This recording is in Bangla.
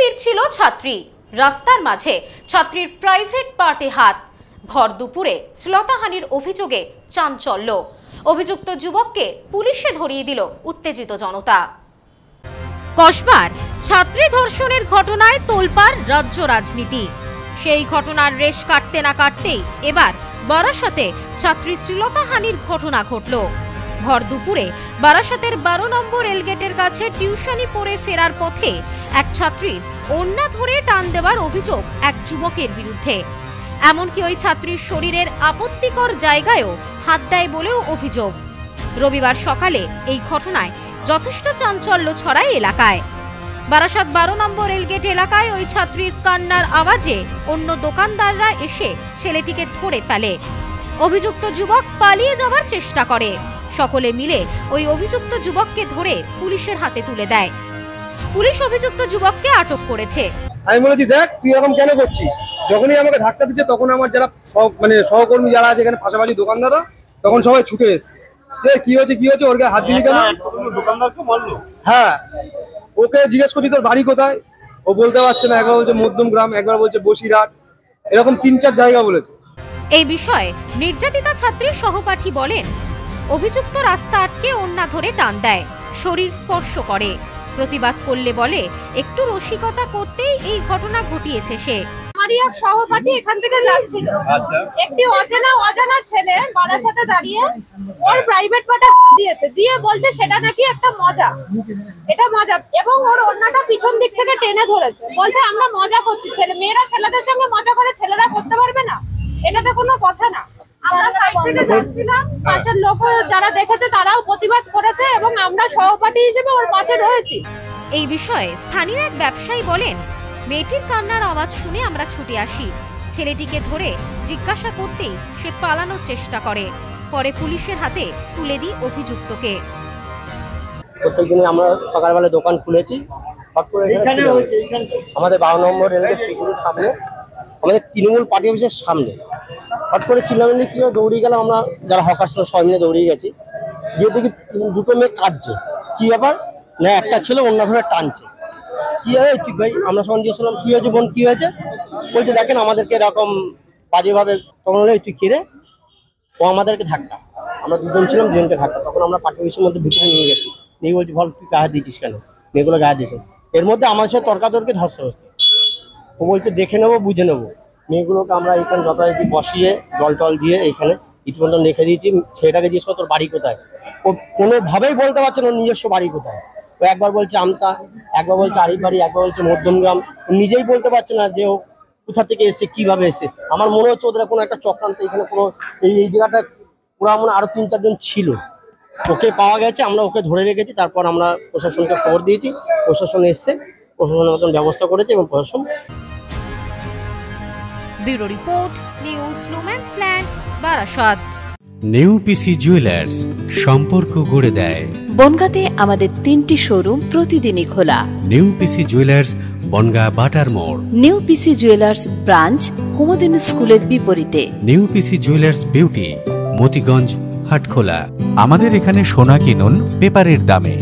ফিরছিল ছাত্রী, রাস্তার মাঝে ছাত্রীর প্রাইভেট পার্টে হাত। ভর দুপুরে শ্লীলতাহানির অভিযোগে চাঞ্চল্য। অভিযুক্ত যুবককে পুলিশে ধরিয়ে দিল উত্তেজিত জনতা। কসবার ছাত্রী ধর্ষণের ঘটনায় তোলপাড় রাজ্য রাজনীতি। সেই ঘটনার রেশ কাটতে না কাটতেই এবার বারাসাতে ছাত্রী শ্লীলতাহানির ঘটনা ঘটল। ভর দুপুরে বারাসাতের 12 নম্বর রেলগেটের কাছে টিউশনি পড়ে ফেরার পথে এক ছাত্রীর ওড়না ধরে টান দেওয়ার অভিযোগ এক যুবকের বিরুদ্ধে। এমনকি ওই ছাত্রীর শরীরের আপত্তিকর জায়গায়ও হাত দেয় বলেও অভিযোগ। রবিবার সকালে এই ঘটনায় যথেষ্ট চাঞ্চল্য ছড়ায় এলাকায়। বারাসাত 12 নম্বর রেলগেট এলাকায় ওই ছাত্রীর কান্নার আওয়াজে অন্য দোকানদাররা এসে ছেলেটিকে ধরে ফেলে। অভিযুক্ত যুবক পালিয়ে যাওয়ার চেষ্টা করে। সকলে মিলে ওই অভিযুক্ত যুবককে ধরে পুলিশের হাতে তুলে দেয়। পুলিশ অভিযুক্ত যুবককে আটক করেছে। আমি বলেছি, দেখ তুই এরকম কেন করছিস? যখনই আমাকে ধাক্কা দিচ্ছে তখন আমার যারা সহকর্মী যারা আছে এখানে পাশাপাশি দোকানদাররা, তখন সবাই ছুটে এসছে। কি হয়েছে ওর গায়ে হাত দিলি কেন? দোকানদারকে মারলো? হ্যাঁ, ওকে জিজ্ঞেস করছি তোর বাড়ি কোথায়, ও বলতে পারছে না। একবার বলছে মধ্যমগ্রাম, একবার বলছে বসিরহাট, এরকম 3-4 জায়গা বলেছে। এই বিষয়ে নির্যাতিতা ছাত্রীর সহপাঠী বলেন, অভিযুক্ত রাস্তা আটকে ওড়না ধরে টান দেয়, শরীর স্পর্শ করে। প্রতিবাদ করলে বলে একটু রসিকতা করতেই এই ঘটনা ঘটিয়েছে সে। আমারই এক সহপাঠী এখান থেকে যাচ্ছিল, একটি অজানা ছেলে বারাসাতে দাঁড়িয়ে ওর প্রাইভেট পার্টে দিয়েছে, দিয়ে বলছে সেটা নাকি একটা মজা, এটা মজা, এবং ওর ওড়নাটা পিছন দিক থেকে টেনে ধরেছে, বলছে আমরা মজা করছি। মেয়েরা ছেলেদের সঙ্গে মজা করে, ছেলেরা করতে পারবে না? এটাতে কোনো কথা না। আমরা সাইড থেকে যাচ্ছিলাম, পাশের লোক যারা দেখেছে তারাও প্রতিবাদ করেছে এবং আমরা সহপাঠী হিসেবে ওর পাশে রয়েছি। এই বিষয়ে স্থানীয় এক ব্যবসায়ী বলেন, মেয়েটির কান্নার আওয়াজ শুনে আমরা ছুটে আসি। ছেলেটিকে ধরে জিজ্ঞাসা করতেই সে পালানোর চেষ্টা করে। পরে পুলিশের হাতে তুলে দিই অভিযুক্তকে। প্রত্যেকদিন আমরা সকালবেলা দোকান খুলেছি, আমাদের 12 নম্বর রেলগেট সিকিউরিটির সামনে, আমাদের তৃণমূল পার্টি অফিসের সামনে। হট করে চিল্লামিল্লি কি দৌড়িয়ে গেলাম, আমরা যারা হকার ছিল সবাই মিলে দৌড়িয়ে গেছি। গিয়ে দেখি 2টো মেয়ে কাঁদছে। কি ব্যাপার না, একটা ছেলে ওড়না ধরে টানছে। কি হয়েছে ঠিক ভাই? আমরা সঙ্গে গিয়েছিলাম, কি হয়েছে বোন, কি হয়েছে? বলছে দেখেন আমাদেরকে এরকম বাজেভাবে। তখন তুই কিরে? ও আমাদেরকে ধাক্কা, আমরা 2জন ছিলাম, 2জনকে ধাক্কা। তখন আমরা পার্টি অফিসের মধ্যে ভিতরে নিয়ে গেছি। নিয়ে বলছি বল তুই গায়ে দিয়েছিস কেন? মেয়েগুলো গায়ে দিয়েছে। এর মধ্যে আমার সাথে তর্কাতর্কি ধস্তে ধস্তে। ও বলছে দেখে নেবো, বুঝে নেবো। মেয়েগুলোকে আমরা এখানে যথারীতি বসিয়ে জল টল দিয়ে এইখানে ইতিমধ্যে রেখে দিয়েছি। ছেলেটাকে জিজ্ঞেস করো তোর বাড়ি কোথায়? ও কোনোভাবেই বলতে পারছে না নিজস্ব বাড়ি কোথায়। ও একবার বলছে আমতা, একবার বলছে আরিফবাড়ি, একবার বলছে মধ্যমগ্রাম। নিজেই বলতে পারছে না যে ও কোথা থেকে এসছে, কিভাবে এসছে। আমার মনে হচ্ছে ওদের কোনো একটা চক্রান্ত, এখানে কোনো এই জায়গাটা পুরো মনে আরো 3-4 জন ছিল। ওকে পাওয়া গেছে, আমরা ওকে ধরে রেখেছি। তারপর আমরা প্রশাসনকে খবর দিয়েছি, প্রশাসন এসছে, প্রশাসনের মতন ব্যবস্থা করেছে এবং প্রশাসন। Bureau report, news no man's land, Barasat. New PC jewellers, সম্পর্ক গড়ে দেয়। বনগাঁতে আমাদের 3টি শোরুম প্রতিদিনই খোলা। নিউ পিসি জুয়েলার্স, বনগাঁ বাটার মোড়। New PC jewellers branch, Kumudini স্কুলের বিপরীতে। New PC jewellers beauty, Motiganj, Hatkhola. আমাদের এখানে সোনা কিনুন পেপারের দামে।